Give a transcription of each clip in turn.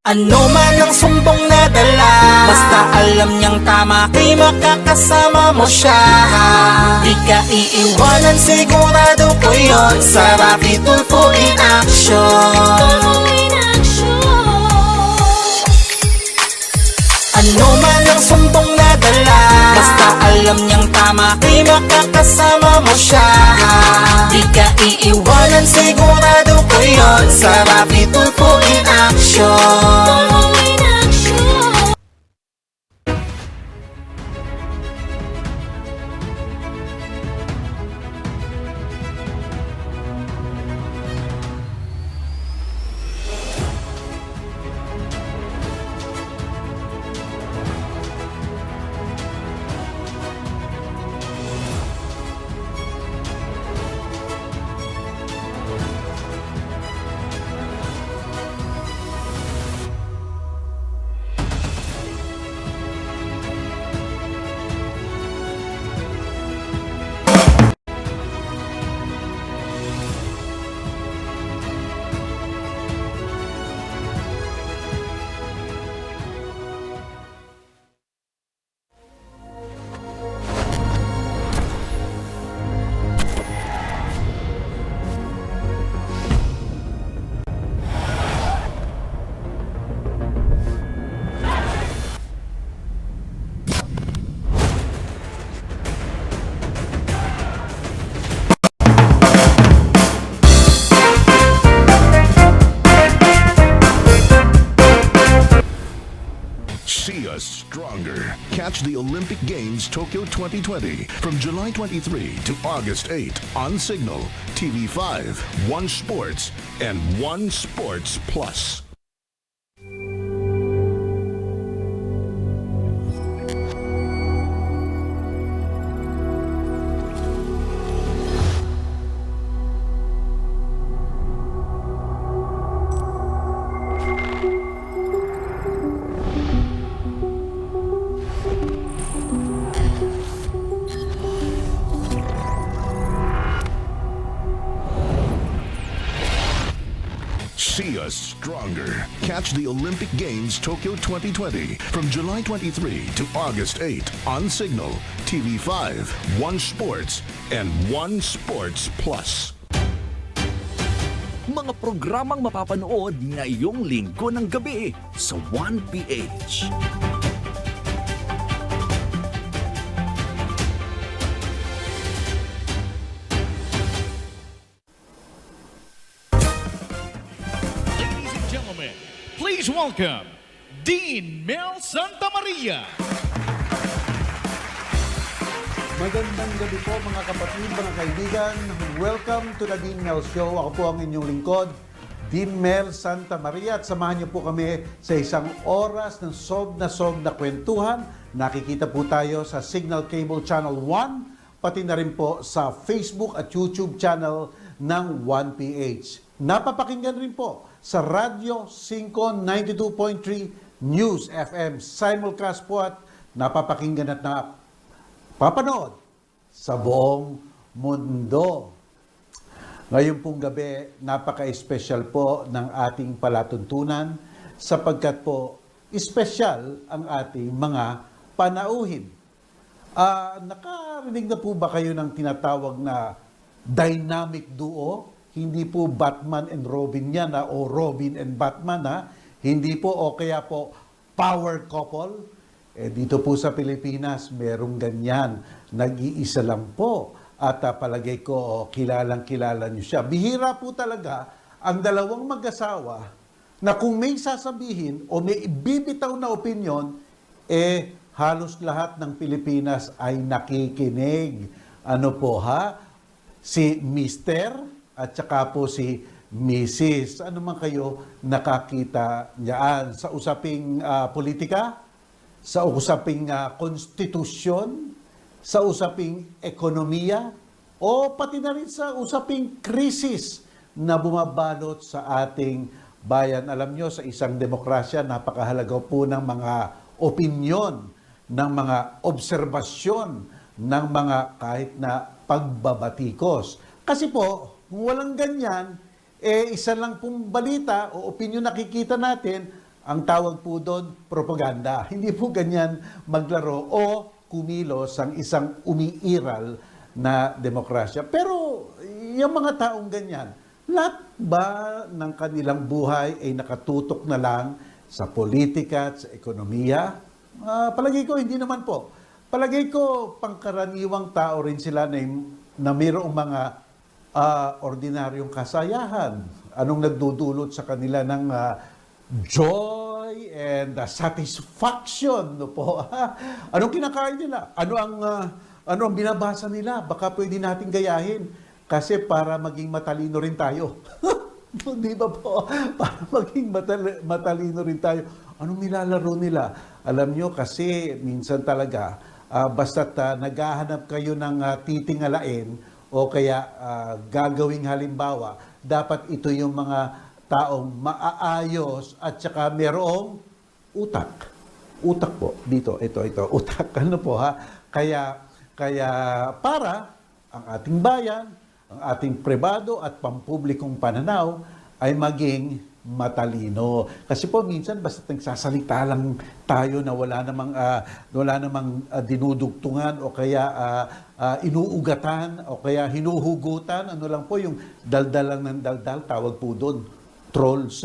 Ano man ang sumbong na dala, basta alam niyang tama, kay makakasama mo siya. Di ka iiwanan, sigurado ko yun. Sarap itulfo in action. Ano man ang sumbong na dala, basta alam niyang tama, kay makakasama mo siya. Di ka iiwanan, sigurado ko yun. Sarap itulfo in action. See us stronger. Catch the Olympic Games Tokyo 2020 from July 23 to August 8 on Signal, TV5, One Sports, and One Sports Plus. See us stronger. Catch the Olympic Games Tokyo 2020 from July 23 to August 8 on Signal, TV5, One Sports, and One Sports Plus. Mga programang mapapanood ngayong linggo ng gabi sa 1PH. Please welcome Dean Mel Santa Maria. Magandang gabi po mga kapatid, mga kaibigan. Welcome to the Dean Mel Show. Ako po ang inyong lingkod, Dean Mel Santa Maria. At samahan niyo po kami sa isang oras ng sob na kwentuhan. Nakikita po tayo sa Signal Cable Channel 1, pati na rin po sa Facebook at YouTube channel ng 1PH. Napapakinggan rin po sa Radyo 592.3 News FM. Simulcast po at napapakinggan at napapanood sa buong mundo. Ngayon pong gabi, napaka-espesyal po ng ating palatuntunan sapagkat po espesyal ang ating mga panauhin. Nakarinig na po ba kayo ng tinatawag na dynamic duo? Hindi po Batman and Robin yan o Robin and Batman Hindi po o kaya po power couple. Dito po sa Pilipinas, merong ganyan. Nag-iisa lang po. At palagay ko, kilalang-kilala nyo siya. Bihira po talaga ang dalawang mag-asawa na kung may sasabihin o may ibibitaw na opinyon, halos lahat ng Pilipinas ay nakikinig. Ano po Si Mr. at saka po si Mrs. Ano man kayo nakakita niyaan sa usaping politika, sa usaping konstitusyon, sa usaping ekonomiya, o pati na rin sa usaping krisis na bumabalot sa ating bayan. Alam nyo, sa isang demokrasya, napakahalaga po ng mga opinyon, ng mga obserbasyon, ng mga kahit na pagbabatikos. Kasi po, kung walang ganyan, isa lang pong balita o opinyon nakikita natin, ang tawag po doon, propaganda. Hindi po ganyan maglaro o kumilos ang isang umiiral na demokrasya. Pero yung mga taong ganyan, lahat ba ng kanilang buhay ay nakatutok na lang sa politika at sa ekonomiya? Palagay ko, hindi naman po. Palagay ko, pangkaraniwang tao rin sila na mayroong mga ordinaryong kasayahan. Anong nagdudulot sa kanila ng joy and satisfaction, no po? Anong kinakain nila? Ano ang binabasa nila? Baka pwede natin gayahin. Kasi para maging matalino rin tayo. Di ba po? Para maging matalino rin tayo. Anong nilalaro nila? Alam nyo, kasi minsan talaga, basta't naghahanap kayo ng titingalain o kaya gagawing halimbawa, dapat ito yung mga taong maaayos at saka merong utak. Utak po. Dito, ito. Utak. Ano po ha? Kaya para ang ating bayan, ang ating pribado at pampublikong pananaw ay maging matalino. Kasi po minsan basta nagsasalita lang tayo na wala namang dinudugtungan o kaya inuugatan o kaya hinuhugutan, ano lang po yung daldal lang ng daldal, tawag po doon, trolls.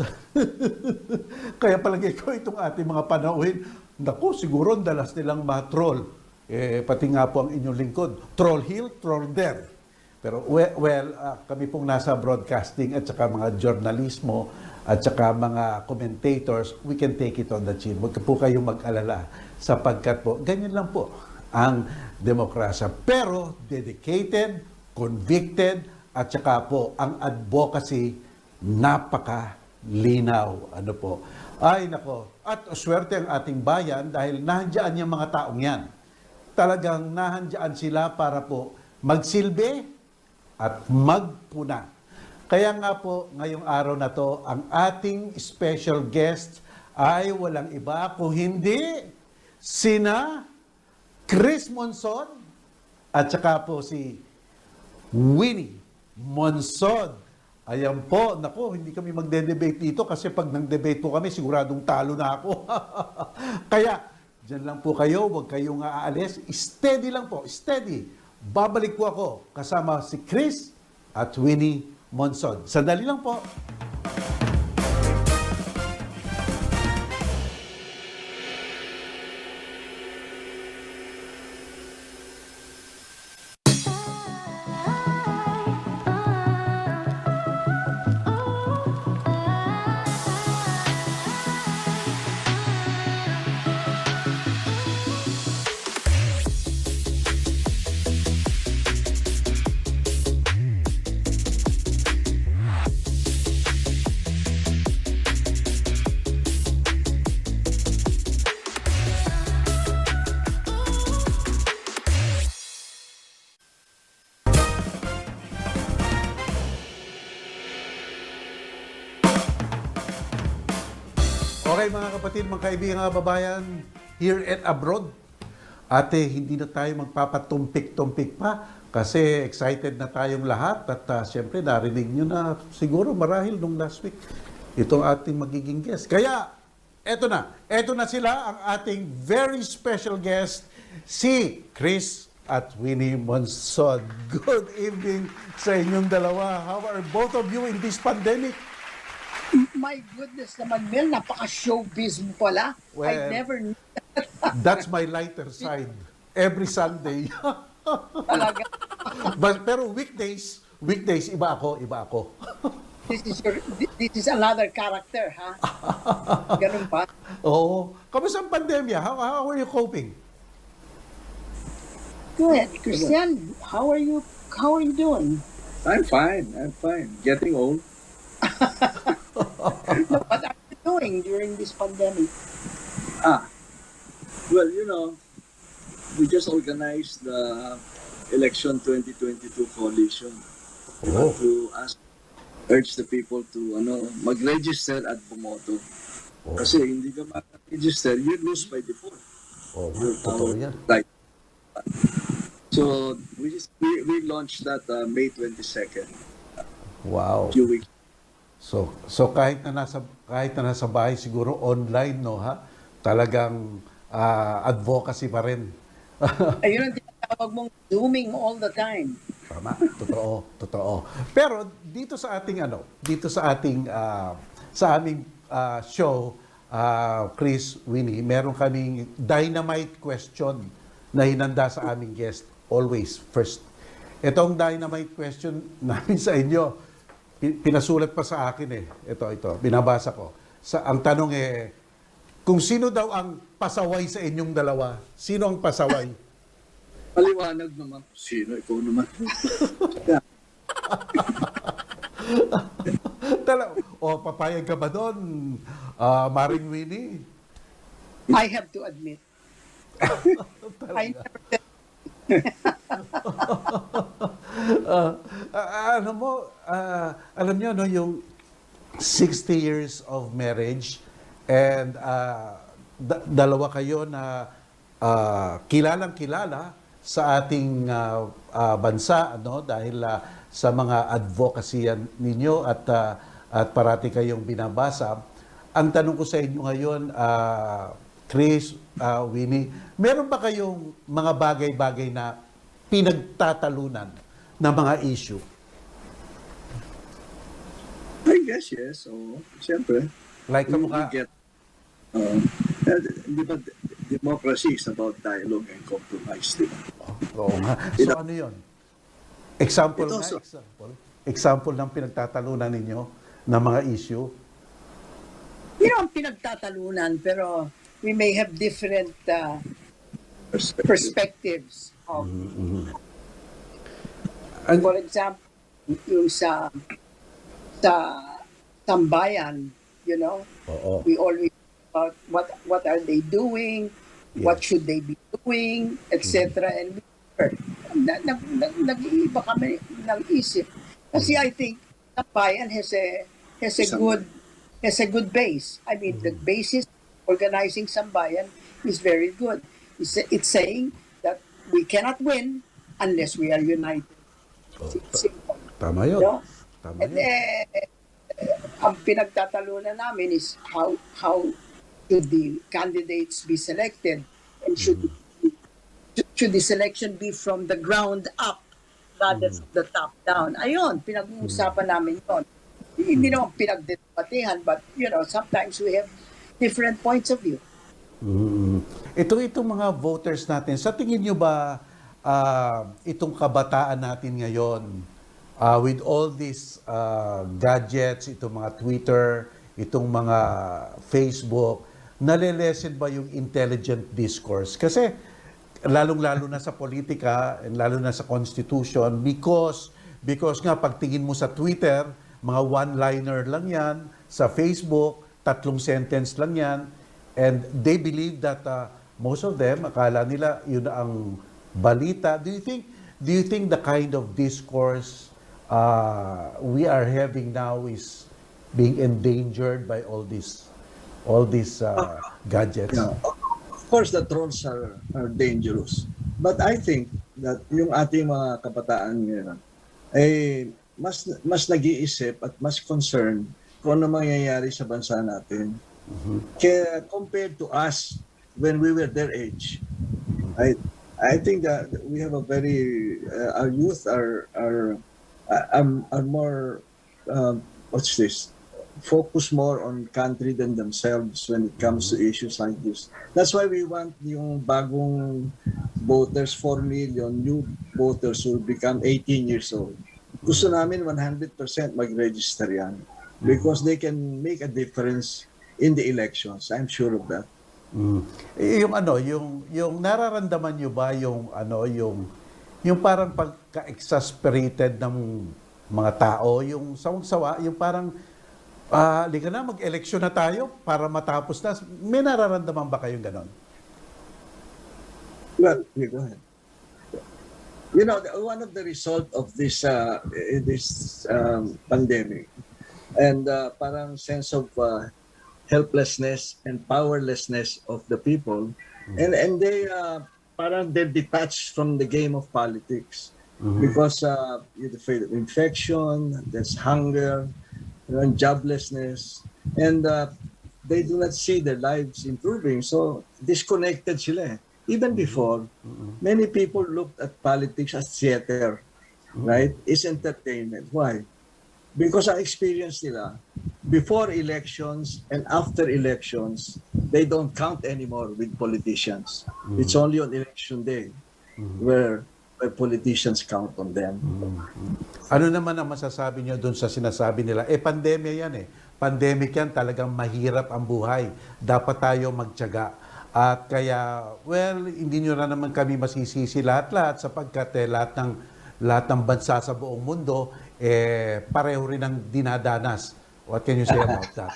Kaya palagi ko itong ating mga panauhin, naku, siguro ang dalas nilang ma-troll. Pati nga po ang inyong lingkod, troll here, troll there. Pero kami pong nasa broadcasting at saka mga journalismo at saka mga commentators, we can take it on the chin. Huwag po kayong mag-alala sapagkat po, ganyan lang po ang demokrasya. Pero dedicated, convicted, at saka po ang advocacy napakalinaw. Ano po? Ay nako, at swerte ang ating bayan dahil nahandyan yung mga taong yan. Talagang nahandyan sila para po magsilbi at magpuna. Kaya nga po, ngayong araw na to, ang ating special guest ay walang iba kung hindi sina Chris Monsod at saka po si Winnie Monsod. Ayan po, naku, hindi kami magde-debate dito kasi pag nang-debate po kami, siguradong talo na ako. Kaya, dyan lang po kayo, huwag kayong aalis. Steady lang po, steady. Babalik po ako kasama si Chris at Winnie Monsod. Sandali lang po. Okay mga kapatid, mga kaibigan, mga babayan, here and abroad. Ate, hindi na tayo magpapatumpik-tumpik pa kasi excited na tayong lahat at siyempre narinig nyo na siguro marahil nung last week itong ating magiging guest. Kaya, eto na sila ang ating very special guest, si Chris at Winnie Monsod. Good evening sa inyong dalawa. How are both of you in this pandemic? My goodness naman, Mel, napaka-showbiz mo pala. Well, I never knew That's my lighter side. Every Sunday. talaga. Pero weekdays, iba ako. This is another character, ha? Ganun pa? Oo. Kamusta ang pandemya? How are you coping? Good. Christian, how are you doing? I'm fine. Getting old. What are you doing during this pandemic? Well, we just organized the election 2022 coalition. We want to urge the people to mag-register at bumoto. Kasi hindi ka mag-register, you lose by default. Totoo yan. Right. So we launched that May 22nd. Wow. Few weeks. So kahit na nasa bahay siguro online, no, ha? Talagang advocacy pa rin. Ayun ang tinatawag mong zooming all the time. Tama, totoo. Pero dito sa ating sa aming show, Chris, Winnie, meron kaming dynamite question na hinanda sa aming guest always first. Itong dynamite question namin sa inyo, pinasulat pa sa akin eh. Ito, binabasa ko. Ang tanong kung sino daw ang pasaway sa inyong dalawa? Sino ang pasaway? Paliwanag naman. Sino? Ikaw naman. Papayag ka ba doon, Mareng Winnie? I have to admit. I never said alam nyo, no, yung 60 years of marriage and dalawa kayo na kilalang-kilala sa ating bansa, ano, dahil sa mga advocacy ninyo at parati kayong binabasa. Ang tanong ko sa inyo ngayon, Chris, Winnie, meron ba kayong mga bagay-bagay na pinagtatalunan na mga issue? I guess, yes. So, siyempre. Like kamukha, Di ba, democracy is about dialogue and compromise, di ba? oo nga. So ano yun? Example Ito, nga, so- example ng pinagtatalunan ninyo na mga issue. ang pinagtatalunan, pero we may have different perspectives of, for example, yung sa tambayan, Oo. we always about what are they doing, what should they be doing, etc. And nag-iiba kami ng isip. Kasi I think tambayan has a good base. I mean, the basis organizing sambayan is very good. It's saying that we cannot win unless we are united. Simple. Tama yun. No? Tama And yun. ang pinagtatalunan namin is how should the candidates be selected, and should the selection be from the ground up rather from the top down. Ayun, pinag-uusapan namin yun. Hindi naman pinagdebatehan, but sometimes we have different points of view. Itong mga voters natin, sa tingin nyo ba itong kabataan natin ngayon, with all these gadgets, itong mga Twitter, itong mga Facebook, nalilesen ba yung intelligent discourse? Kasi lalong-lalo na sa politika, and lalo na sa constitution, because nga pagtingin mo sa Twitter, mga one-liner lang yan, sa Facebook, 3 sentence lang yan, and they believe that most of them, akala nila yun ang balita. Do you think the kind of discourse we are having now is being endangered by all these gadgets? Yeah. Of course, the trolls are dangerous. But I think that yung ating mga kabataan ngayon ay mas nag-iisip at mas concerned kung ano mangyayari sa bansa natin. Kaya compared to us when we were their age, I think that we have a very our youth are more focus more on country than themselves when it comes to issues like this. That's why we want yung bagong voters, 4 million new voters who become 18 years old. Gusto namin 100% mag-register yan because they can make a difference in the elections. I'm sure of that. Yung nararamdaman nyo ba yung parang pagka-exasperated ng mga tao, yung sawang-sawa, yung parang liga na, mag-eleksyon na tayo para matapos na. May nararamdaman ba kayong ganon? Well, go ahead. One of the result of this pandemic and parang sense of helplessness and powerlessness of the people, and they parang they're detached from the game of politics because you're afraid of infection, there's hunger, and joblessness, and they do not see their lives improving. So disconnected sila. Even before, many people looked at politics as theater, right? It's entertainment. Why? Because ang experience nila, before elections and after elections, they don't count anymore with politicians. It's only on election day where politicians count on them. Ano naman ang masasabi niyo doon sa sinasabi nila? Pandemya yan eh. Pandemic yan, talagang mahirap ang buhay. Dapat tayo magtiyaga. At kaya, well, hindi nyo na naman kami masisisi lahat-lahat sapagkat lahat ng bansa sa buong mundo, pareho rin ang dinadanas. What can you say about that?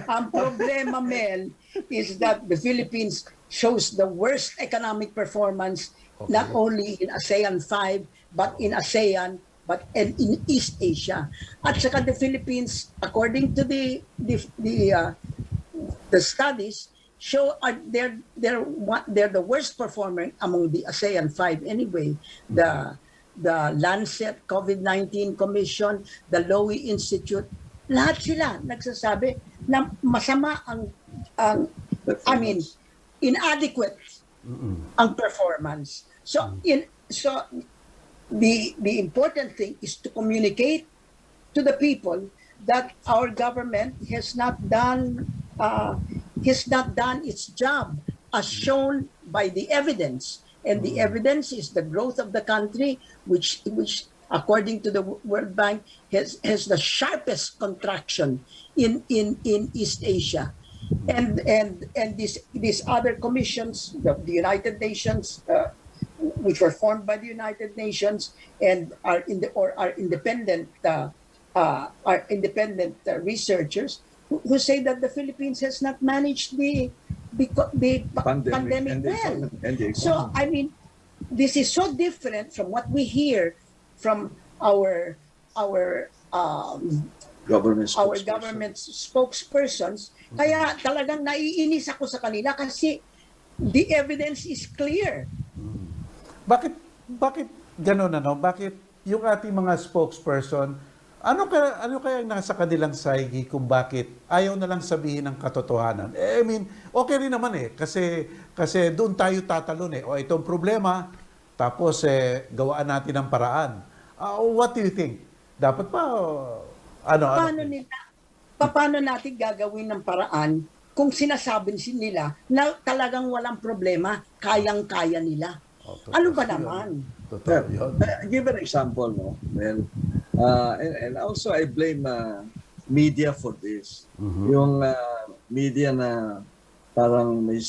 Ang problema, Mel, is that the Philippines shows the worst economic performance not only in ASEAN 5, but in ASEAN, and in East Asia. At saka the Philippines, according to the studies, show they're the worst performer among the ASEAN 5 anyway. The Lancet COVID-19 Commission, the Lowy Institute, lahat sila nagsasabi na masama inadequate ang performance. So the important thing is to communicate to the people that our government has not done its job as shown by the evidence. And the evidence is the growth of the country, which according to the World Bank has the sharpest contraction in East Asia. And these other commissions, the United Nations, which were formed by the United Nations and are independent researchers who say that the Philippines has not managed the pandemic well. So I mean, this is so different from what we hear from our government spokespersons. Kaya talagang naiinis ako sa kanila kasi the evidence is clear. Bakit gano'n ano? Bakit yung ating mga spokesperson, ano kaya nasa kanilang saigi kung bakit ayaw na lang sabihin ng katotohanan? I mean, okay rin naman kasi doon tayo tatalon O itong problema, tapos gawaan natin ang paraan. What do you think? Dapat pa Paano natin gagawin ng paraan kung sinasabi nila na talagang walang problema, kayang-kaya nila? Ano ba naman? Give an example, no? Well, and also I blame media for this. Yung media na parang may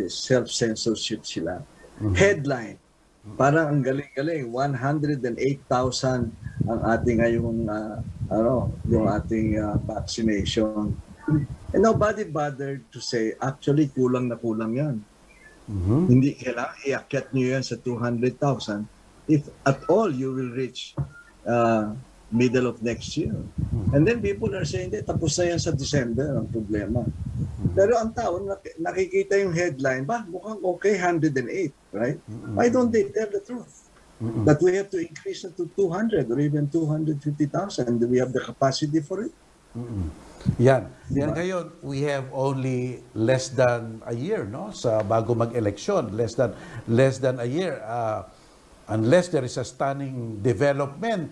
self-censorship sila. Headline, parang ang galing-galing, 108,000 ang ating ngayong yung ating vaccination. And nobody bothered to say, actually kulang na kulang yan. Hindi kailangan iakyat nyo yan sa 200,000. If at all you will reach middle of next year. And then people are saying, tapos na yan sa December ang problema. Pero ang tao, nakikita yung headline, mukhang okay, 108, right? Why don't they tell the truth? That we have to increase it to 200 or even 250,000. Do we have the capacity for it? Yan ngayon, we have only less than a year, no? Sa bago mag-eleksyon, less than a year. Unless there is a stunning development,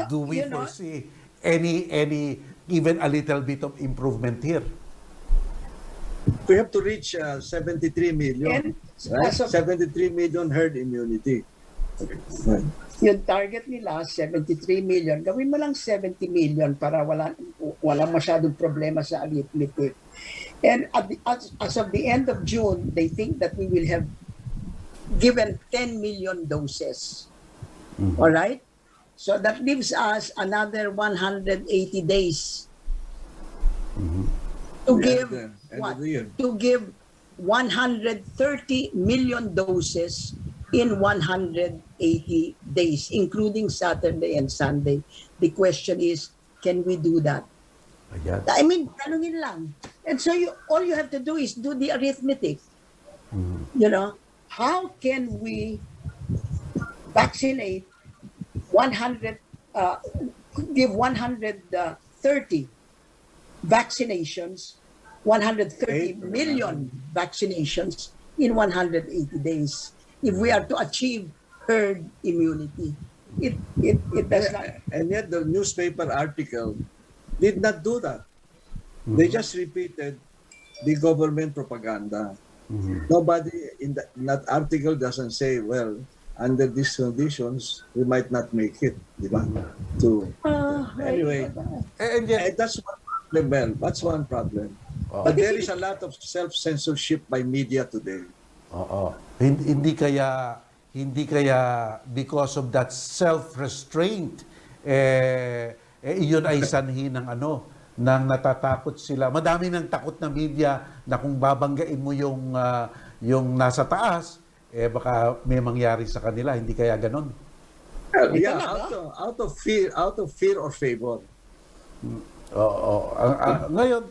do we foresee any even a little bit of improvement here? We have to reach 73 million. Right? 73 million herd immunity. Right. Yung target nila, 73 million. Gawin mo lang 70 million para wala masyadong problema sa arithmetic. And as of the end of June, they think that we will have given 10 million doses. All right? So that leaves us another 180 days to give 130 million doses in 180 days, including Saturday and Sunday. The question is, can we do that? I mean, tanungin lang. And so all you have to do is do the arithmetic. You know, how can we vaccinate 130 uh, give 130 vaccinations, 130 million vaccinations in 180 days. If we are to achieve herd immunity, it does not. And yet the newspaper article did not do that. They just repeated the government propaganda. Nobody in that article doesn't say, well, under these conditions, we might not make it, di ba? Anyway, And yet, that's one problem, Mel. That's one problem. But there is a lot of self-censorship by media today. oo. Hindi kaya because of that self-restraint, iyon ay sanhi ng nang natatakot sila. Madami ng takot na media na kung babanggain mo yung nasa taas, baka may mangyari sa kanila. Hindi kaya ganon? Yeah, out of fear or favor. Oo. Ngayon,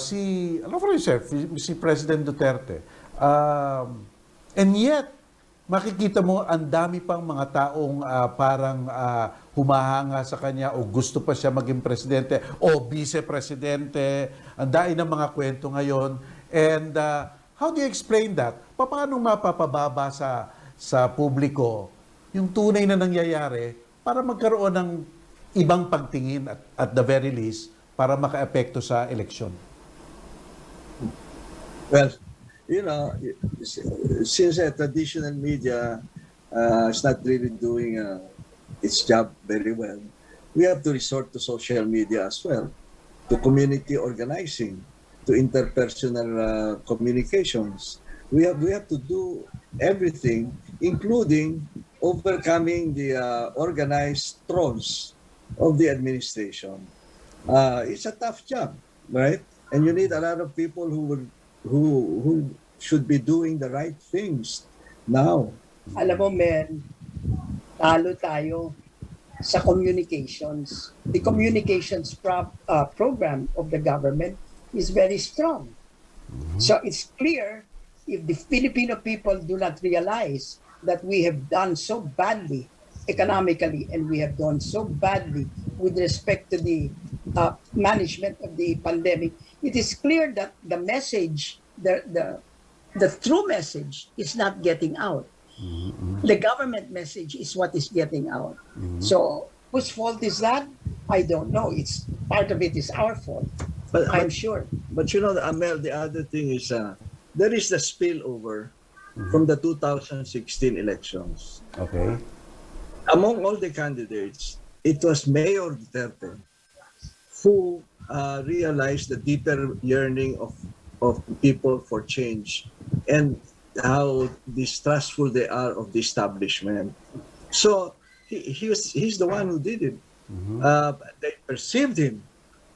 si President Duterte, and yet, makikita mo ang dami pang mga taong parang humahanga sa kanya o gusto pa siya maging presidente o vice-presidente. Ang dami ng mga kwento ngayon. And how do you explain that? Paano mapapababa sa publiko yung tunay na nangyayari para magkaroon ng ibang pagtingin at the very least para maka-epekto sa eleksyon? Well, you know, since traditional media is not really doing its job very well, we have to resort to social media as well, to community organizing, to interpersonal communications. We have to do everything, including overcoming the organized trolls of the administration. It's a tough job, right? And you need a lot of people who should be doing the right things now. Alam mo, men, talo tayo sa communications. The communications program of the government is very strong. So it's clear if the Filipino people do not realize that we have done so badly economically and we have done so badly with respect to the management of the pandemic, it is clear that the message, the true message is not getting out. The government message is what is getting out. So whose fault is that? I don't know. It's part of it is our fault. I'm sure. But you know, Amel, the other thing is there is the spillover from the 2016 elections. Okay. Among all the candidates, it was Mayor Duterte who realized the deeper yearning of people for change and how distrustful they are of the establishment. So he's the one who did it. They perceived him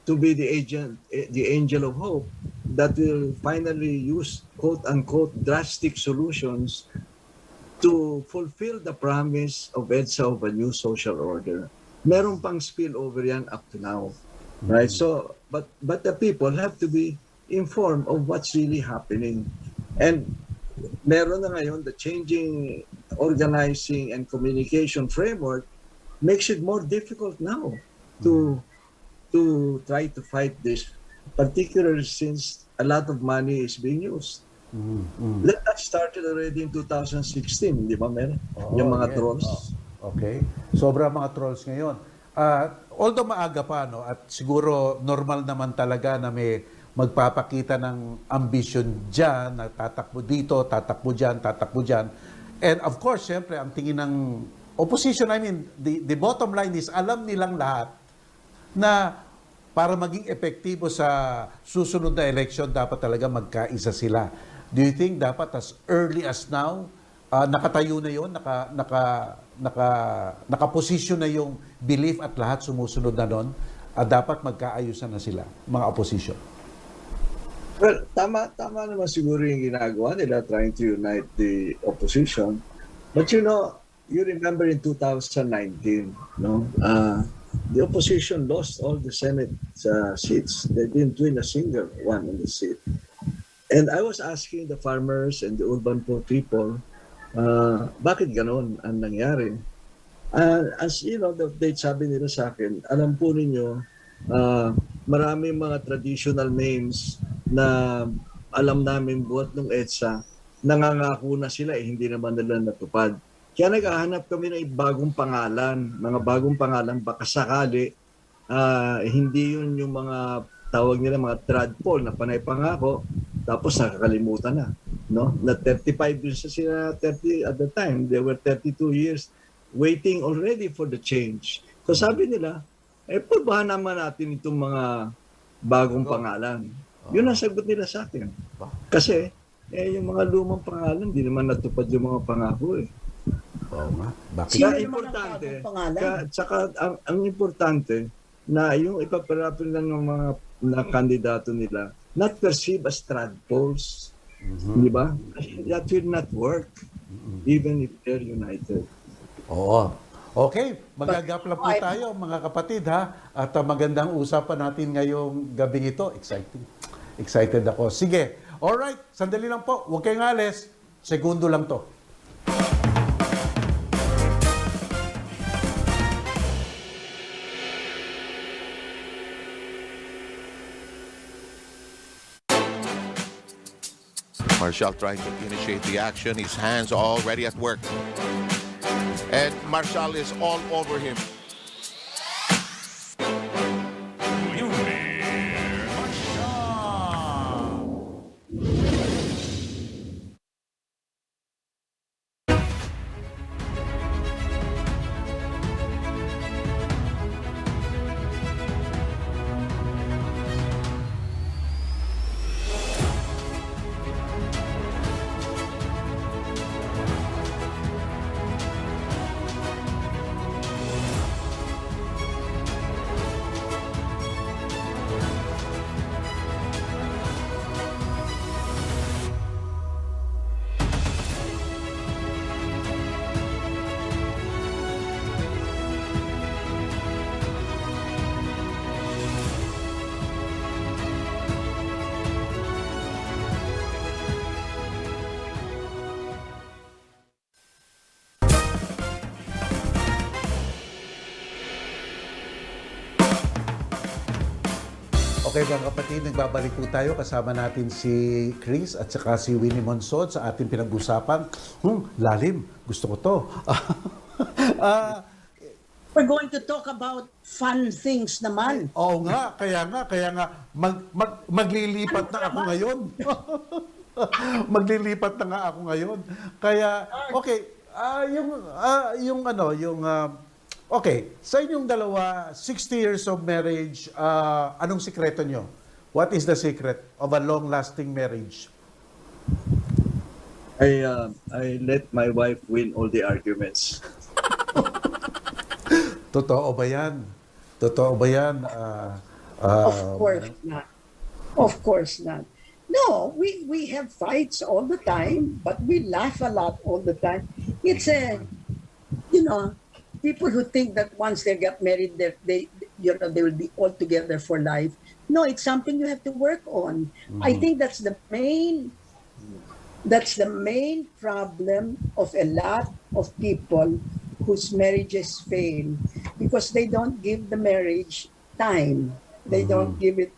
to be the angel of hope that will finally use quote-unquote drastic solutions to fulfill the promise of EDSA of a new social order. Meron pang spillover yan up to now. Right? So, but the people have to be informed of what's really happening. And meron na ngayon, the changing organizing and communication framework makes it more difficult now to try to fight this, particularly since a lot of money is being used. That started already in 2016, di ba, Mel? Yung mga trolls. Okay. Sobra mga trolls ngayon. Although maaga pa, at siguro normal naman talaga na may magpapakita ng ambition dyan, na tatakbo dito, tatakbo dyan. And of course, siyempre, ang tingin ng opposition, the bottom line is, alam nilang lahat na para maging epektibo sa susunod na election, dapat talaga magkaisa sila. Do you think dapat as early as now, nakatayo na yun, nakaposisyon na yung belief at lahat sumusunod na doon, dapat magkaayusan na sila, mga opposition? Well, tama naman siguro yung ginagawa nila, trying to unite the opposition. But you know, you remember in 2019, the opposition lost all the Senate seats. They didn't win a single one in the seat. And I was asking the farmers and the urban poor people, bakit ganon ang nangyari? As you know, the update sabi nila sa akin, alam po ninyo, maraming mga traditional names na alam namin buhat ng EDSA, nangangako na sila hindi naman nila natupad. Kaya naghahanap kami ng bagong pangalan, mga bagong pangalan, baka sakali, hindi yun yung mga tawag nila mga tradpole na panay pangako, tapos nakakalimutan na. No? Na 35 years sila, 30 at the time, they were 32 years waiting already for the change. So sabi nila, pulbahan naman natin itong mga bagong pangalan. Yun ang sagot nila sa akin. Kasi, yung mga lumang pangalan, hindi naman natupad yung mga pangako eh. Oo nga. Bakit? Sino Kaya naman ang importante, bagong pangalan? tsaka ang importante, na yung ipaparapin lang ng mga na kandidato nila, not perceived as tradpoles. Di ba? That will not work, even if they're united. Oo. Okay, magagapla po tayo mga kapatid ha. At magandang usapan natin ngayong gabing ito. Exciting. Excited ako. Sige. Alright, sandali lang po. Huwag kayong alis. Segundo lang to. Marshall trying to initiate the action. His hands already at work. And Marshall is all over him. Okay mga kapatid, nagbabalik po tayo. Kasama natin si Chris at saka si Winnie Monsod sa ating pinag-usapan. Lalim. Gusto ko to. We're going to talk about fun things naman. Oo nga, kaya nga maglilipat na ako ngayon. Maglilipat na nga ako ngayon. Kaya okay, okay, sa inyong dalawa, 60 years of marriage, anong sikreto nyo? What is the secret of a long-lasting marriage? I let my wife win all the arguments. Totoo ba yan? Totoo ba yan? Of course not. Of course not. No, we have fights all the time, but we laugh a lot all the time. It's people who think that once they get married, they will be all together for life. No, it's something you have to work on. I think that's the main problem of a lot of people whose marriages fail, because they don't give the marriage time. They don't give it,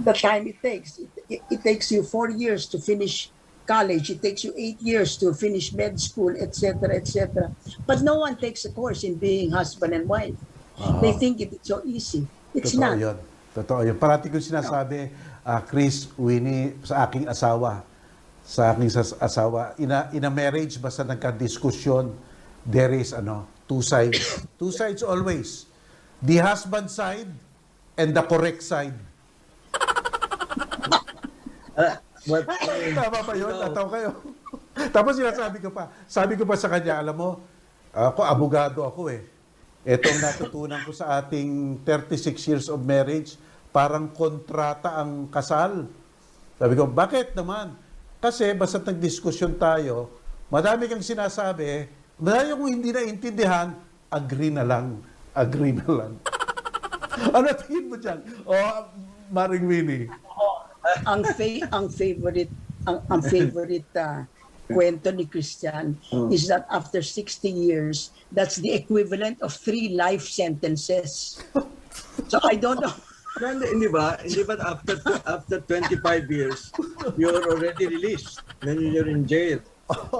the time it takes. It takes you 4 years to finish college. It takes you 8 years to finish med school, etc., etc. But no one takes a course in being husband and wife. They think it's so easy. It's Totoo Ah. not. yun. Totoo yun. Parati ko sinasabi, Chris, Winnie, sa aking asawa, in a marriage, basta nagka-diskusyon, there is two sides. Two sides always. The husband side and the correct side. Tama ba yun? Tataw kayo. Tapos sabi ko pa sa kanya, alam mo, ako, abogado ako eh. Ito ang natutunan ko sa ating 36 years of marriage, parang kontrata ang kasal. Sabi ko, bakit naman? Kasi basta nagdiskusyon tayo, madami kang sinasabi, madami kung hindi naintindihan, agree na lang. Agree na lang. Ano tingin mo dyan? Mareng Winnie. ang favorite kwento ni Christian is that after 60 years, that's the equivalent of 3 life sentences. So I don't know. Hindi ba after 25 years, you're already released. Then you're in jail.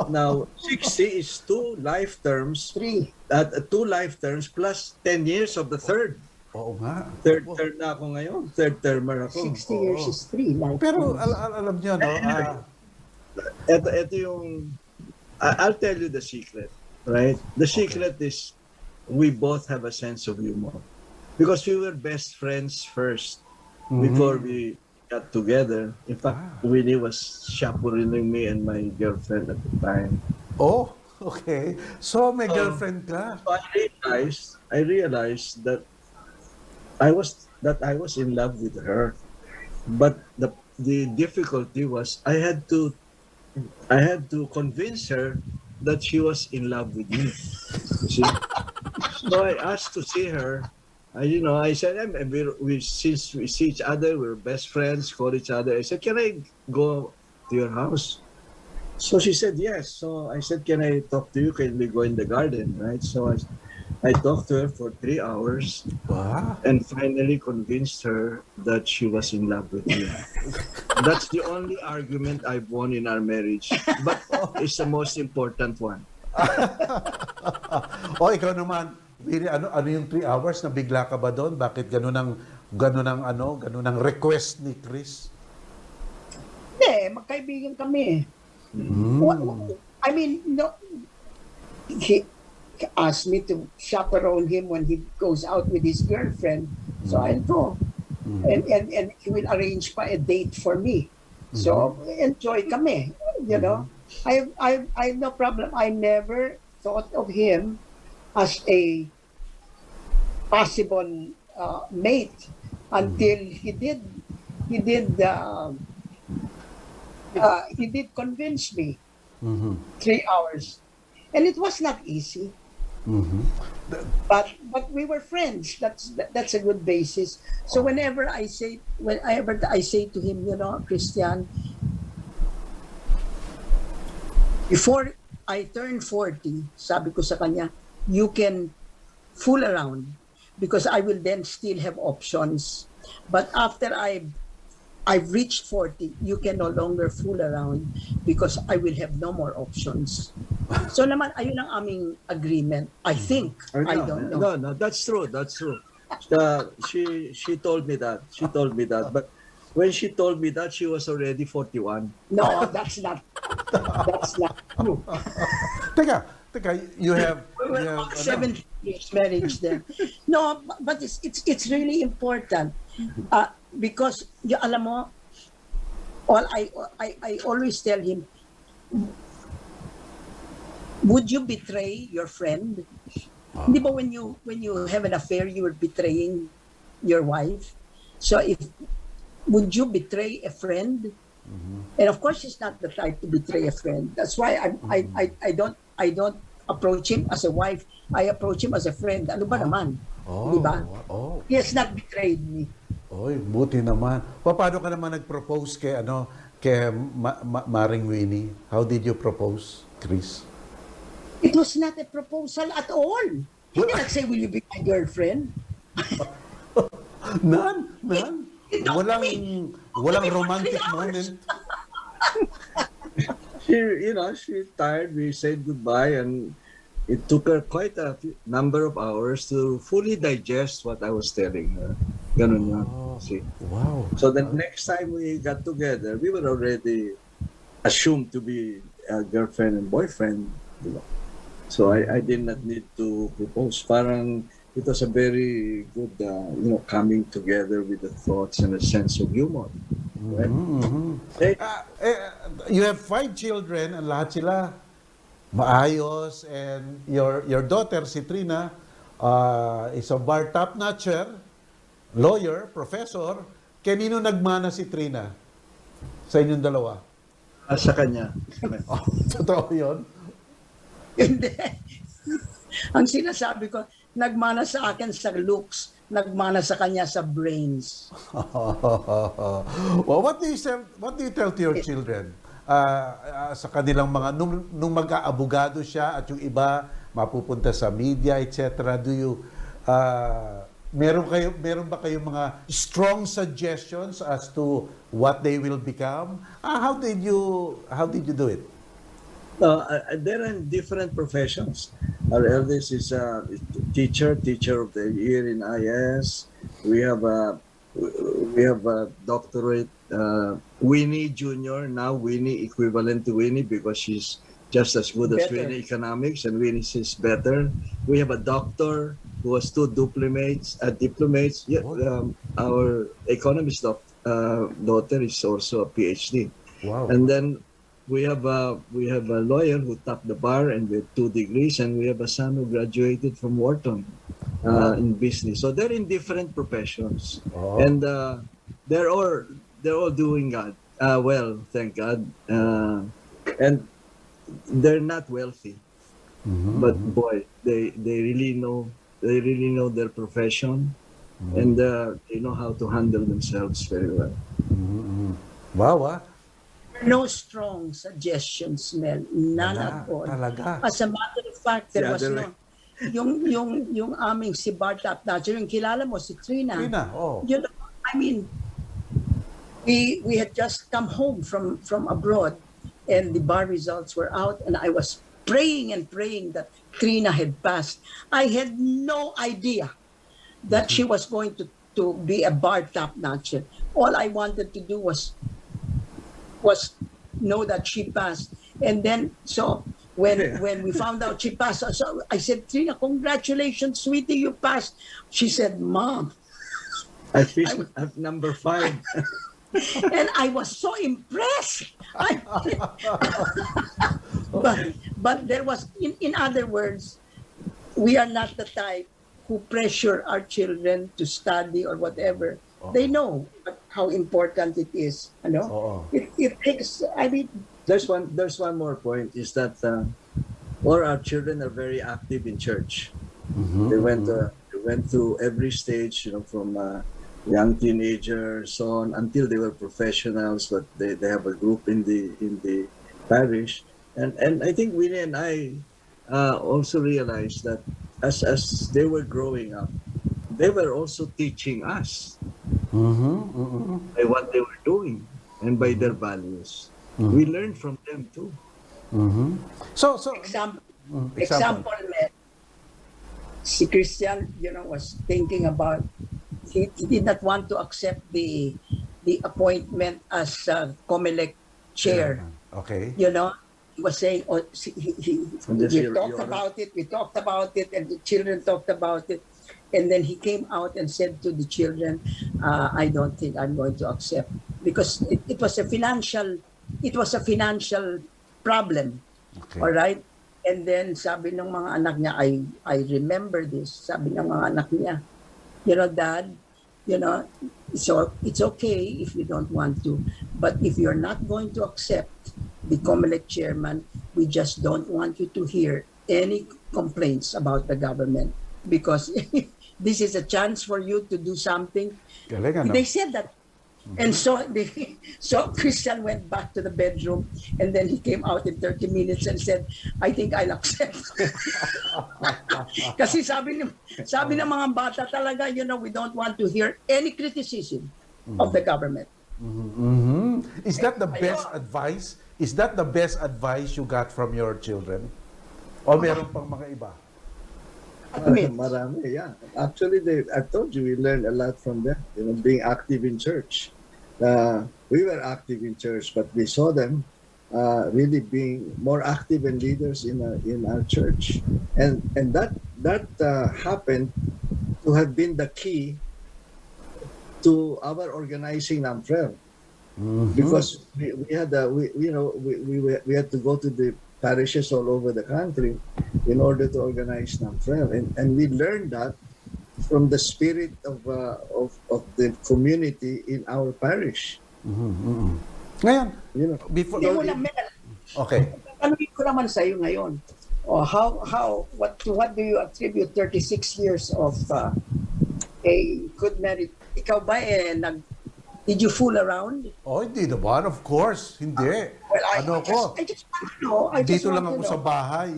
Now, 60 is 2 life terms. 3. 2 life terms plus 10 years of the third. Oo nga. Third term na ako ngayon. Third termer ako. 60 years is 3 life Pero terms. alam niyo, no? Ito yung, I'll tell you the secret, right? The secret is we both have a sense of humor. Because we were best friends first before we got together. In fact, Winnie was chaperoning me and my girlfriend at the time. Oh, okay. So may girlfriend ka? So I realized that I was in love with her, but the difficulty was I had to convince her that she was in love with me. You see? So I asked to see her. I said, since we see each other, we're best friends, call each other. I said, can I go to your house? So she said yes. So I said, can I talk to you? Can we go in the garden? Right? So I talked to her for 3 hours and finally convinced her that she was in love with me. That's the only argument I've won in our marriage, but it's the most important one. Ikaw naman, Winnie, ano yung 3 hours na bigla ka ba doon? Bakit ganun ang request ni Chris? Hindi, magkaibigan kami. I mean, no, he asked me to chaperone him when he goes out with his girlfriend. So I'll go. And he will arrange pa a date for me. So enjoy kami, you know. I have no problem. I never thought of him as a possible mate until he did convince me. 3 hours, and it was not easy. But we were friends. That's a good basis. So whenever I say to him, you know, Christian, before I turn 40, sabi ko sa kanya, you can fool around because I will then still have options. But after I've reached 40, you can no longer fool around because I will have no more options. So naman, ayun ang aming agreement. I think. I don't know. No, that's true. She told me that. But when she told me that, she was already 41. No, that's not true. Teka, you have 7 years marriage there. No, but it's really important because alam mo, I always tell him, would you betray your friend? Di ba when you have an affair, you are betraying your wife? So would you betray a friend? And of course, he's not the type to betray a friend. That's why I don't approach him as a wife. I approach him as a friend. Ano ba naman? Di ba? He has not betrayed me. Oy, buti naman. Paano ka naman nag-propose kay Mareng Winnie? How did you propose, Chris? It was not a proposal at all. He did not say, will you be my girlfriend? None. Walang romantic moment. She tired. We said goodbye, and it took her quite a number of hours to fully digest what I was telling her. Ganun yun. See? Wow. So the next time we got together, we were already assumed to be a girlfriend and boyfriend. You know? So I did not need to propose. Parang it was a very good, coming together with the thoughts and a sense of humor. Right? You have 5 children, and lahat sila maayos, and your daughter, si Trina, is a bar top-notcher, lawyer, professor. Kanino nagmana si Trina sa inyong dalawa? Sa kanya. Totoo yun? Hindi. Ang sinasabi ko, nagmana sa akin sa looks, nagmana sa kanya sa brains. Well, what do you tell to your children sa kanilang mga, nung mag-aabogado siya at yung iba mapupunta sa media, etc. Do you, meron ba kayong mga strong suggestions as to what they will become? How did you do it? There are different professions. Our eldest is a teacher of the year in IS. We have a doctorate, Winnie Junior, now Winnie equivalent to Winnie because she's just as good as Better. Winnie economics, and Winnie is better. We have a doctor who has two diplomates. Yeah, our economist daughter is also a PhD. Wow. And then we have a lawyer who topped the bar and with 2 degrees, and we have a son who graduated from Wharton in business. So they're in different professions, and they're all doing well, thank God. And they're not wealthy, but boy, they really know their profession, and they know how to handle themselves very well. Wow, No strong suggestions, Mel. None Wala, at all. talaga. As a matter of fact, there Yeah, was they're no, yung aming si Bart Tapnacher, yung kilala mo, si Trina. Trina, oh. You know, I mean, we had just come home from abroad, and the bar results were out, and I was praying and praying that Trina had passed. I had no idea that she was going to be a bar Tapnacher. All I wanted to do was know that she passed. And then, so when we found out she passed, so I said, Trina, congratulations, sweetie, you passed. She said, Mom. I finished at number 5. And I was so impressed. But there was, in other words, we are not the type who pressure our children to study or whatever. They know how important it is. You know? It takes, I mean, There's one more point is that all our children are very active in church. They went through every stage, from young teenagers, so on, until they were professionals. But they have a group in the parish, and I think Winnie and I also realized that as they were growing up, they were also teaching us by what they were doing and by their values. We learned from them too. So example, Mel, si Christian, was thinking about, he did not want to accept the appointment as COMELEC chair. Okay. He was saying, we talked about it, and the children talked about it. And then he came out and said to the children, I don't think I'm going to accept, because it was a financial problem. Okay. All right? And then sabi ng mga anak niya, I remember this. Sabi ng mga anak niya, Dad, so it's okay if you don't want to, but if you're not going to accept the COMELEC chairman, we just don't want you to hear any complaints about the government, because this is a chance for you to do something. Galing, ano? They said that. And so Christian went back to the bedroom, and then he came out in 30 minutes and said, I think I'll accept. Kasi sabi ng mga bata talaga, we don't want to hear any criticism of the government. Is that the best advice? Is that the best advice you got from your children? O meron pang mga iba? Marami, yeah. Actually, I told you we learned a lot from them. Being active in church. We were active in church, but we saw them really being more active and leaders in our church, and that happened to have been the key to our organizing NAMFREL, because we had to go to the parishes all over the country in order to organize NAMFREL, and we learned that from the spirit of the community in our parish. Ngayon, before... Okay. Tanungin ko naman sa iyo ngayon. What do you attribute 36 years of a good merit? Ikaw ba Did you fool around? Oh, hindi naman, of course. Hindi. Well, I just want to know. I just Dito lang want ako to sa know. bahay.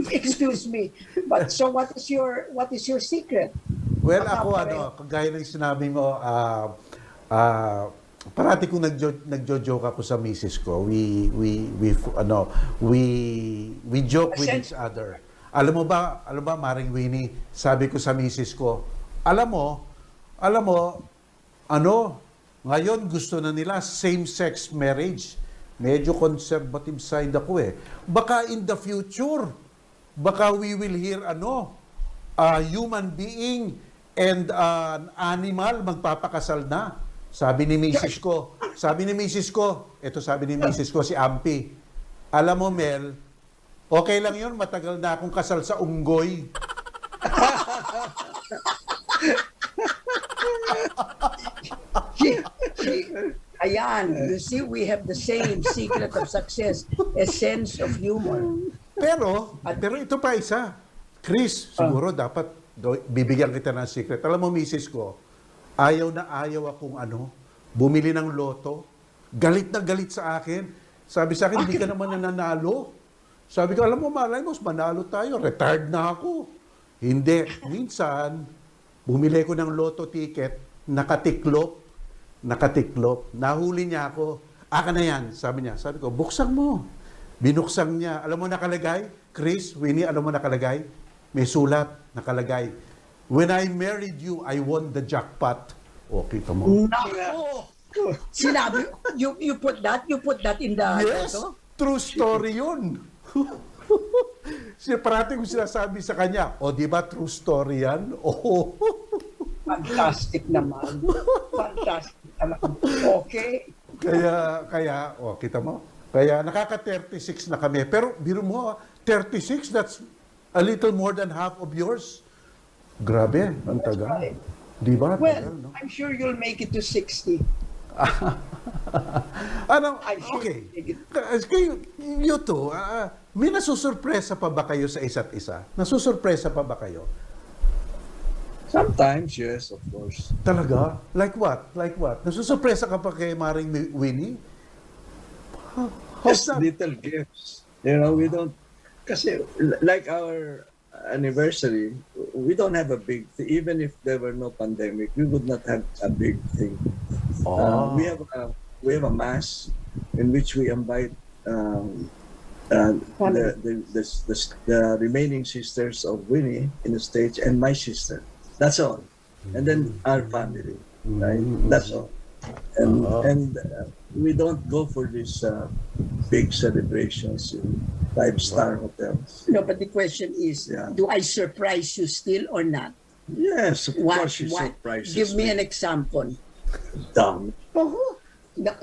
Excuse me. But so what is your secret? Well, Baka ako, pareho. kagaya ng sinabi mo, parati kong nagjo-joke ako sa misis ko. We joke with each other. Alam mo ba, Mareng Winnie, sabi ko sa misis ko, alam mo, ngayon gusto na nila same-sex marriage. Medyo conservative side ako eh. Baka in the future, baka we will hear a human being and an animal magpapakasal na. Sabi ni misis ko, si Ampi, alam mo Mel, okay lang yun, matagal na akong kasal sa unggoy. Ayan, you see, we have the same secret of success, a sense of humor. Pero ito pa isa. Chris, siguro dapat bibigyan kita ng secret. Alam mo, misis ko, ayaw na ayaw akong bumili ng loto. Galit na galit sa akin. Sabi sa akin, hindi ka naman nananalo. Sabi ko, alam mo, malay mo, manalo tayo. Retired na ako. Hindi. Minsan, bumili ko ng loto ticket, nakatiklop. Nahuli niya ako. Aka na yan, sabi niya. Sabi ko, buksan mo. Binuksan niya. Alam mo nakalagay? Chris, Winnie, alam mo nakalagay? May sulat nakalagay. When I married you, I won the jackpot. O, kita mo. Nako! Sinabi, you put that in the Yes, true story yun. Parati ko sinasabi sa kanya, o di ba true story yan? Oh. Fantastic naman. Okay. Kaya, kita mo? Kaya nakaka-36 na kami. Pero biro mo, 36, that's a little more than half of yours. Grabe, ang tagal. right. Di ba? Well, Tagal, no? I'm sure you'll make it to 60. I'm sure Okay. you'll make it. You two, may nasusurpresa pa ba kayo sa isa't isa? Nasusurpresa pa ba kayo? Sometimes, yes, of course. Talaga? Like what? Nasusurpresa ka pa kay Mareng Winnie? How's Just that? little gifts. You know, we don't, kasi like our anniversary, we don't have a big thing. Even if there were no pandemic, we would not have a big thing. We have a mass in which we invite the remaining sisters of Winnie in the stage and my sister. That's all. And then our family, right? That's all. And we don't go for these big celebrations in five-star hotels. No, but the question is, Yeah. do I surprise you still or not? Yes, of course you surprises Give me an example. Dumb. Oh,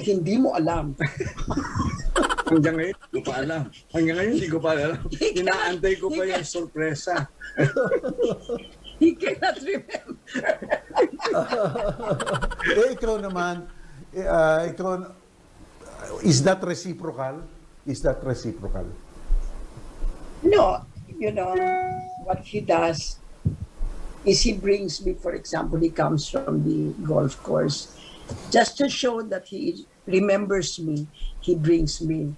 hindi mo alam. Hanggang ngayon, hindi ko pa alam. Inaantay ko pa yung sorpresa. He cannot remember. Ikaw naman, is that reciprocal? No, you know, what he does is he brings me, for example, he comes from the golf course. Just to show that he remembers me, he brings me,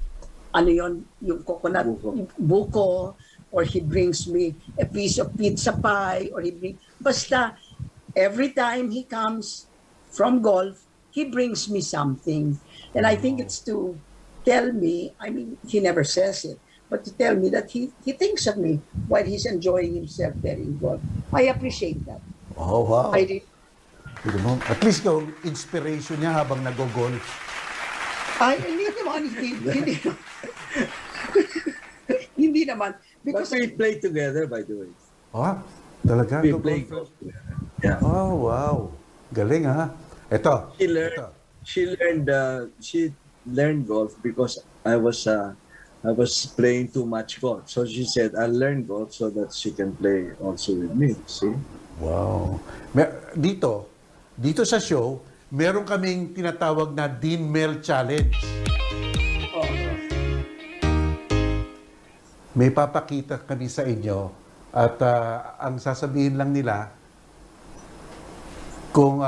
yung coconut buko, or he brings me a piece of pizza pie, or basta, every time he comes from golf, he brings me something. And I think it's to tell me, I mean, he never says it, but to tell me that he thinks of me while he's enjoying himself there in golf. I appreciate that. Oh, wow. At least ikaw, inspiration niya habang nag-golf. Hindi naman. But Because we play together, by the way. Talaga? We play golf together. Yeah. Oh, wow. Galing, ha? Ito. She learned golf because I was playing too much golf. So she said, I'll learn golf so that she can play also with me. See? Wow. Dito sa show, meron kaming tinatawag na Dean Mel Challenge. May papakita kami sa inyo at ang sasabihin lang nila, kung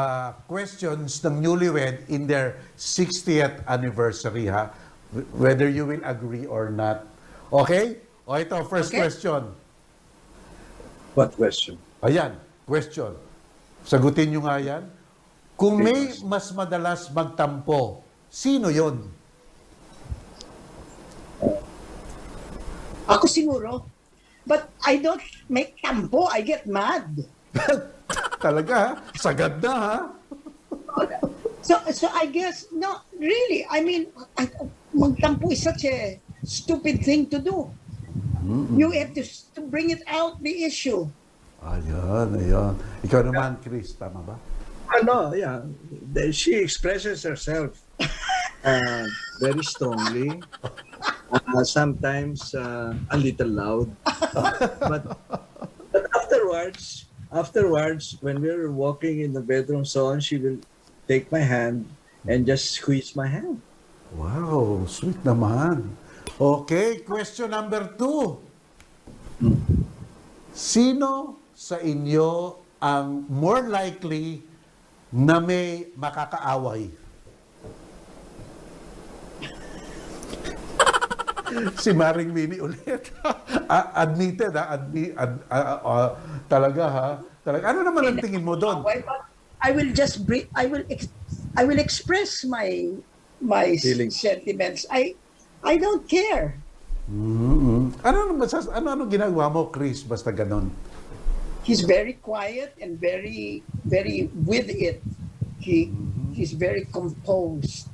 questions ng newlywed in their 60th anniversary, ha? Whether you will agree or not. Okay? O ito, first Okay. question. What question? Ayan, question. Sagutin nyo nga yan. Kung may mas madalas magtampo, sino yon? Ako siguro. But I don't make tampo. I get mad. Talaga, ha? Sagad na, ha? So I guess, no, really, I mean, magtampo is such a stupid thing to do. You have to bring it out, the issue. Ayan. Ikaw naman, Chris, tama ba? No, yeah. She expresses herself very strongly. Sometimes a little loud. but afterwards, when we're walking in the bedroom, so on, she will take my hand and just squeeze my hand. Wow, sweet naman. Okay, question number 2. Sino sa inyo ang more likely na may makakaaway? Si Mareng Winnie ulit. Admitted, ha? Talaga, ha? Talaga. Ano naman ang tingin mo doon? I will just bring, I will express my Feelings. sentiments. I don't care. Ano ginagawa mo, Chris, basta ganon? He's very quiet and very with it. He's very composed.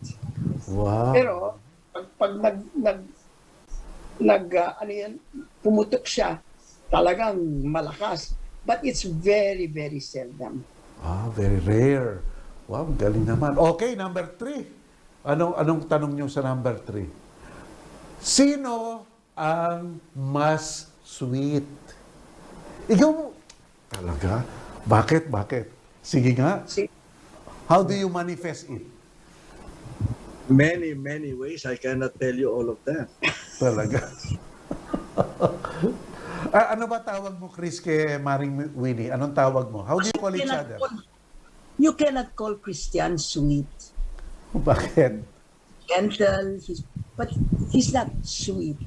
Wow. Pero pag ano yan, pumutok siya, talagang malakas. But it's very, very seldom. Very rare. Wow, galing naman. Okay, number 3. Anong tanong nyo sa number 3? Sino ang mas sweet? Ikaw, talaga? Bakit? Sige nga. How do you manifest it? Many ways. I cannot tell you all of that. Talaga. Ano ba tawag mo, Chris, kay Mareng Winnie? Anong tawag mo? How do you call each other? You cannot call Christian sweet. Bakit? Gentle, but he's not sweet.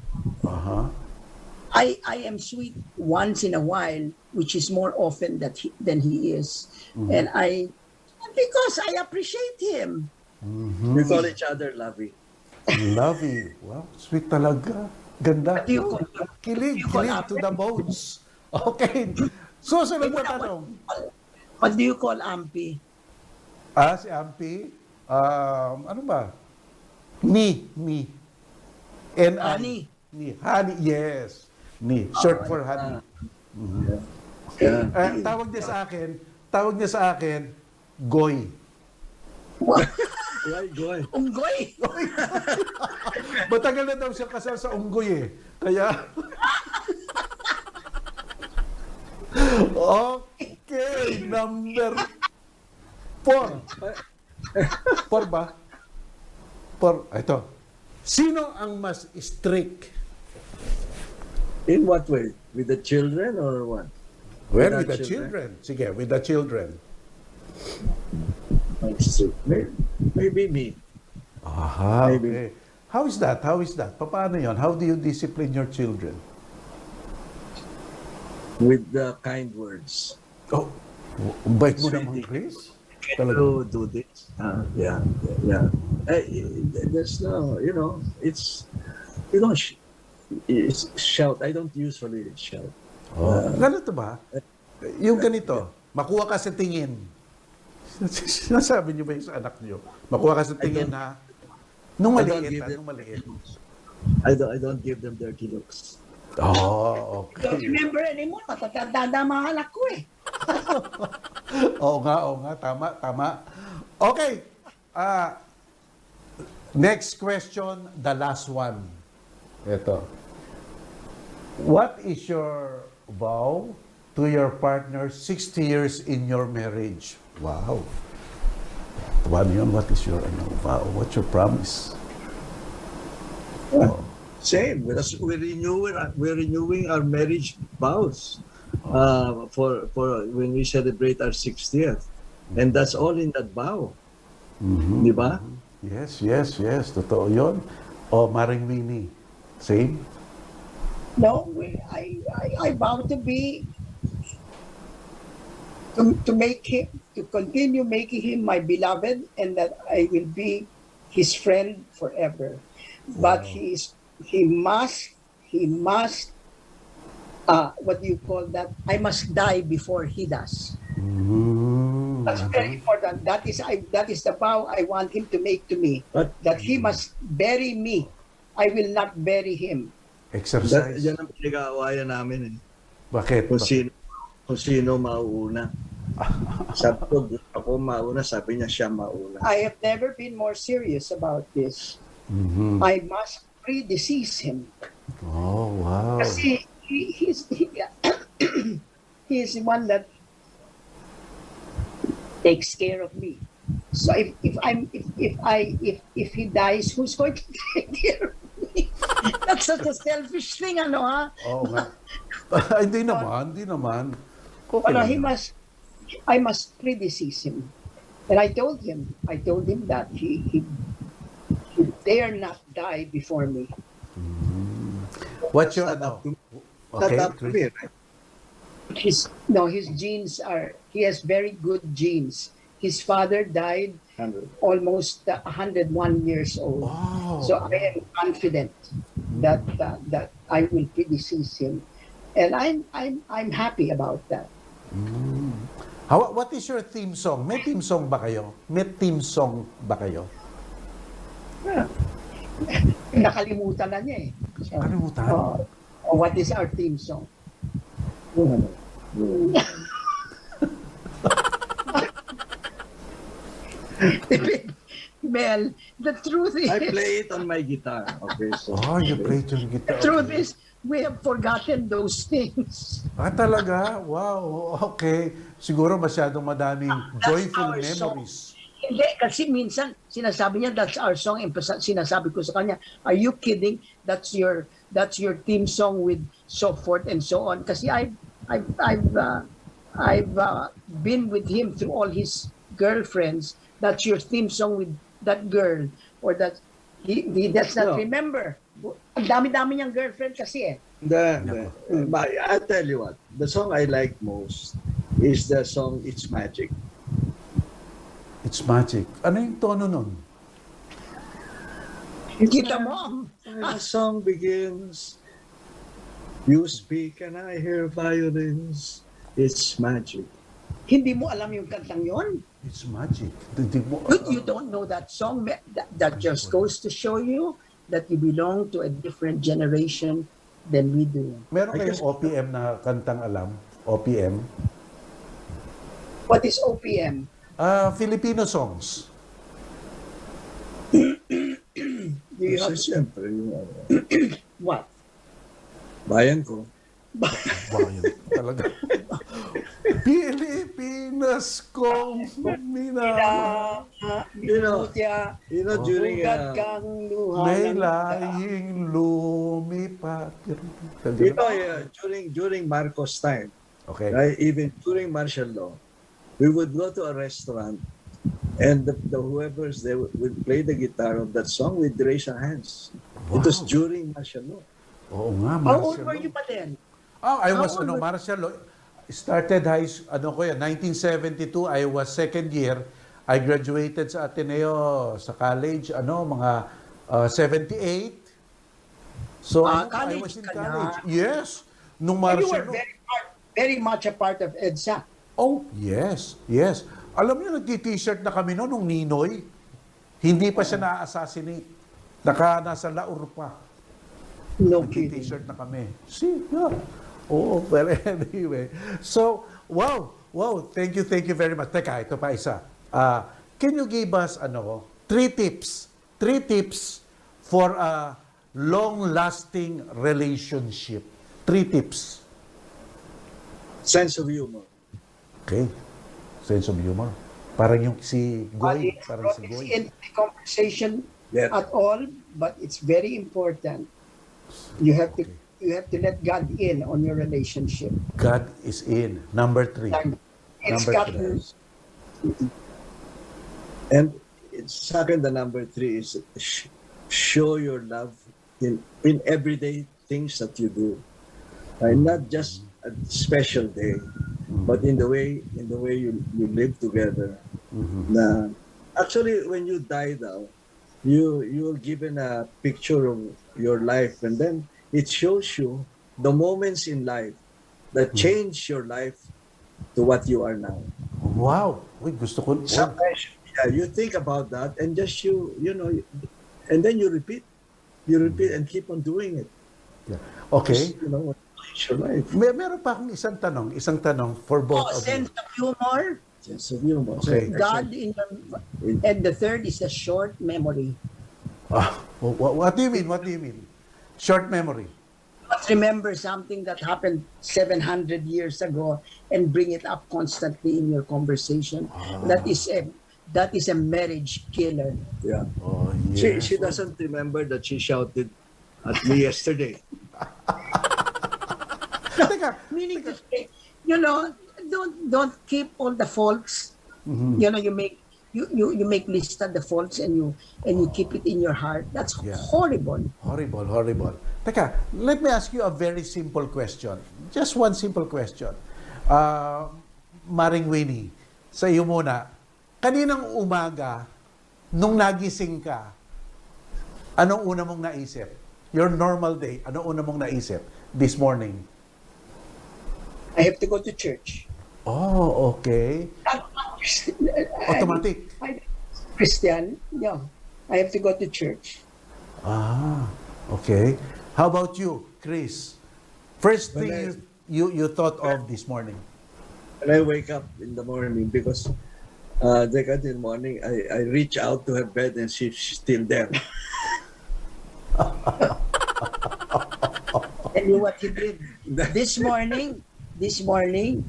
I am sweet once in a while, which is more often than he is. And because I appreciate him. We call each other lovey. Lovey. Wow, sweet talaga. Ganda. What do you call Kilig to the bones. Okay. Susunod na tanong. What do you call Ampi? Si Ampi, ano ba? Me. Honey. Honey, yes. Ni. Short for honey. Tawag niya sa akin, Goy. Why, Goy? Unggoy. Matagal na daw siya kasal sa Unggoy, eh. Kaya... Okay, number 4. 4 ba? 4. Ito. Sino ang mas strict? In what way? With the children or what? Well, with the children. Sige, with the children. Maybe me. Maybe. Okay. How is that? Paano yon? How do you discipline your children? With the kind words. Oh, bait mo naman, Chris. To do this. Yeah. There's no, it's, it's shout. I don't usually shout. Ganito ba? Yung ganito, makuha ka sa tingin. Sinasabi niyo ba yung sa anak niyo? Makuha ka sa tingin na nung maliit. I don't give them dirty looks. Okay. Don't remember anymore. Matatanda na mga anak ko eh. Oo nga. Tama. Okay. Next question, the last one. Ito. What is your vow to your partner 60 years in your marriage? Wow. Paano yun? What is your vow? What's your promise? Same. We're renewing our marriage vows for when we celebrate our 60th. And that's all in that vow. Mhm. Di ba? Yes, yes, yes. Totoo yun. O, Mareng Winnie. Same? No, I vow to be to make him, to continue making him my beloved, and that I will be his friend forever. But he must what do you call that? I must die before he does. That's very important. That is the vow I want him to make to me. But That he must bury me. I will not bury him. Exercise. yan ang pinag-aawayan namin eh. Bakit? Kung sino mauuna. Sabi ko, ako mauna, sabi niya siya mauna. I have never been more serious about this. Mhm. I must predecease him. Oh, wow. Kasi he's the one that takes care of me. So if he dies, who's going to take care of me? That's such a selfish thing, ano ha? Oo nga. Hindi naman. Okay Ano, lang. I must predecease him. And I told him that he dare not die before me. What's your, That's up to- Okay, That's up to me, right? His genes he has very good genes. His father died 100. almost 101 years old. Wow. So I am confident that I will predecease him, and I'm happy about that. What is your theme song? May theme song ba kayo? Nakalimutan na niya eh. So, Kalimutan? what is our theme song? Mel, the truth is, I play it on my guitar. Okay, so Oh, you play to the guitar. the truth is, we have forgotten those things. Talaga? Wow, okay. Siguro masyadong madaming joyful our song. memories. Hindi, kasi minsan sinasabi niya that's our song, and sinasabi ko sa kanya, are you kidding? That's your theme song with so forth and so on. Kasi I've been with him through all his girlfriends. That's your theme song with that girl, or that he does not No. remember. Ang dami-dami niyang girlfriend kasi eh. But I'll tell you what, the song I like most is the song It's Magic. It's magic. Ano yung tono nun? Kita mo? The song begins, you speak and I hear violins. It's magic. Hindi mo alam yung kantang yon? It's magic. You don't know that song? That just goes to show you that you belong to a different generation than we do. Meron I kayong guess- OPM na kantang alam? OPM? What is OPM? Filipino songs. Do you have Siyempre, yung what? bayan ko. Bayan talaga. Pilipinas kong minamahal. During Ugat kang luha May ng lahing lumipat. during Marcos time, Okay. right, even during martial law, we would go to a restaurant and the whoever's there would play the guitar of that song with raise our hands. It was Wow. during martial law. Oo nga, How old martial were law. you pa then? I was How old were- martial law. Started ano ko yan, 1972, I was second year. I graduated sa Ateneo, sa college, mga 78. So, I college was in ka na. college. Yes. Nung You martial were law. very much a part of EDSA. Oh, yes, yes. Alam niyo, nagti-t-shirt na kami noon nung Ninoy. Hindi pa siya na-assassinate. Nasa Laur pa. No kidding. Nagti-t-shirt na kami. See, yeah. Oo, well, anyway. So, wow, thank you very much. Teka, ito pa isa. Can you give us, 3 tips for a long-lasting relationship? 3 tips. Sense of humor. Okay. Sense of humor. Parang yung si Goy. It's Parang si not Goy. in the conversation Yeah. at all, but it's very important. You have to let God in on your relationship. God is in. Number 3. And it's Number got 3. And second, the number three is show your love in everyday things that you do, and not just a special day, but in the way you live together. Na actually, when you die now, you're given a picture of your life, and then it shows you the moments in life that change your life to what you are now. Wow. Uy, gusto ko. Sometimes, you think about that, and just you know, and then you repeat and keep on doing it. Yeah. Okay. Just, you know, change your life. Meron pa akong isang tanong for both of you. Sense of humor, Sense of humor. Okay. God in your, and the third is a short memory. What do you mean? Short memory. Not remember something that happened 700 years ago and bring it up constantly in your conversation. That is a marriage killer. Yeah. Oh, yeah. She doesn't remember that she shouted at me yesterday. Teka, Meaning to say, you know, don't keep all the faults. You know, you make list of the faults and you keep it in your heart. That's horrible. Horrible. Teka, let me ask you a very simple question. Just one simple question. Mareng Winnie, sa iyo muna. Kaninang umaga, nung nagising ka, anong una mong naisip? Your normal day, anong una mong naisip this morning? I have to go to church. Oh, okay. Automatic. I'm Christian, yeah. I have to go to church. Okay. How about you, Chris? First When thing you thought of this morning? When I wake up in the morning, because in the morning, I reach out to her bed and she's still there. And you know what he did? This morning,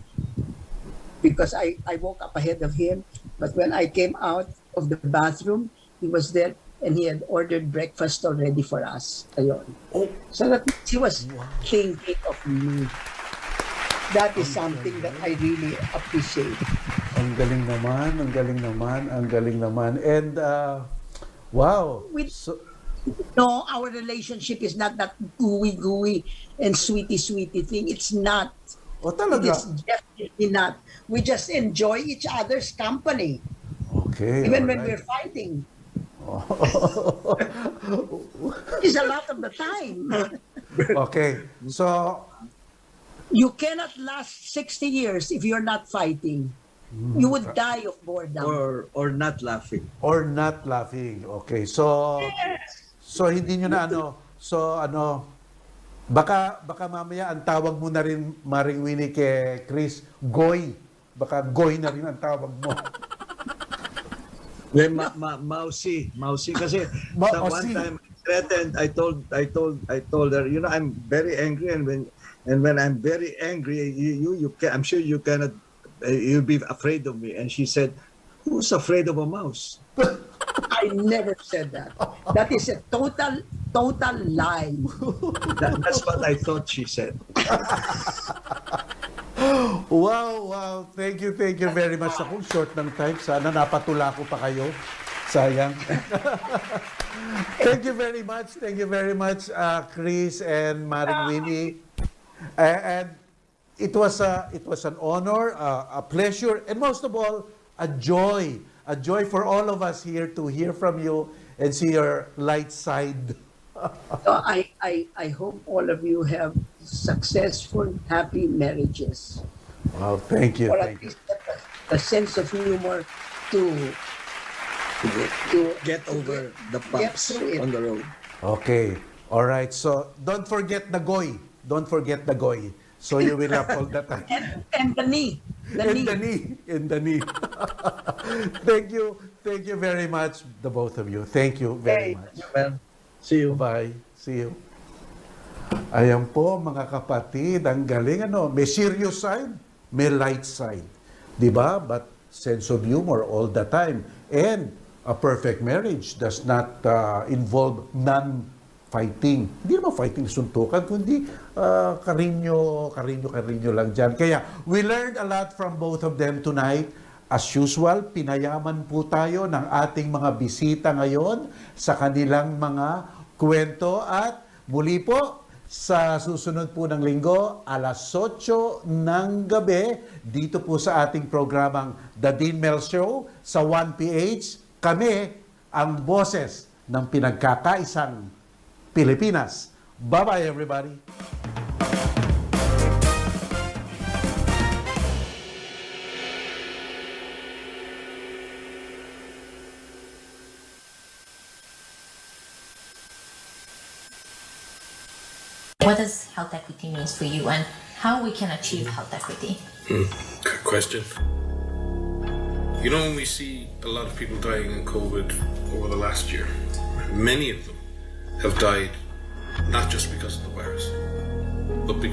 because I woke up ahead of him, but when I came out of the bathroom, he was there and he had ordered breakfast already for us. Ayun. So that he was thinking of me. That is something that I really appreciate. Ang galing naman. And, wow. No, our relationship is not that gooey and sweetie thing. It's not. Oh, It talaga? is definitely not. We just enjoy each other's company. Okay. Even when alright. we're fighting. It's a lot of the time. Okay. So, You cannot last 60 years if you're not fighting. You would die of boredom. or not laughing. or not laughing. Okay. So hindi nyo na baka mamaya ang tawag mo na rin, Mareng Winnie, kay Chris, Goy. Baka Goy na rin ang tawag mo. Then Mausi kasi one Mausi. time threatened, I told her, you know, I'm very angry, and when I'm very angry, you can, I'm sure you cannot, you'll be afraid of me. And she said, who's afraid of a mouse? I never said that. That is a total lie. That's what I thought she said. Wow. Thank you very much. Ako, short ng time. Sana napatula ko pa kayo. Sayang. Thank you very much, Chris and Mareng Winnie. And it was an honor, a pleasure, and most of all, a joy for all of us here to hear from you and see your light side. So I hope all of you have successful, happy marriages. Wow, thank you. Or at least a sense of humor to Get over the Get bumps through it. on the road. Okay. All right. So don't forget the goy. So you will have all the time. and the knee. In the knee. Thank you very much, the both of you. Thank you very much. Well, see you. Bye. See you. Ayan po, mga kapatid, ang galing, may serious side, may light side. Diba? But sense of humor all the time. And a perfect marriage does not involve non-fighting. Hindi naman fighting suntukan, kundi karinyo lang dyan. Kaya we learned a lot from both of them tonight. As usual, pinayaman po tayo ng ating mga bisita ngayon sa kanilang mga kwento at muli po sa susunod po ng linggo, alas 8 ng gabi, dito po sa ating programang The Dean Mel Show sa 1PH, kami ang boses ng pinagkakaisang Pilipinas. Bye-bye everybody! What does health equity means for you and how we can achieve health equity? Good question. You know, when we see a lot of people dying in COVID over the last year, many of them have died not just because of the virus, but because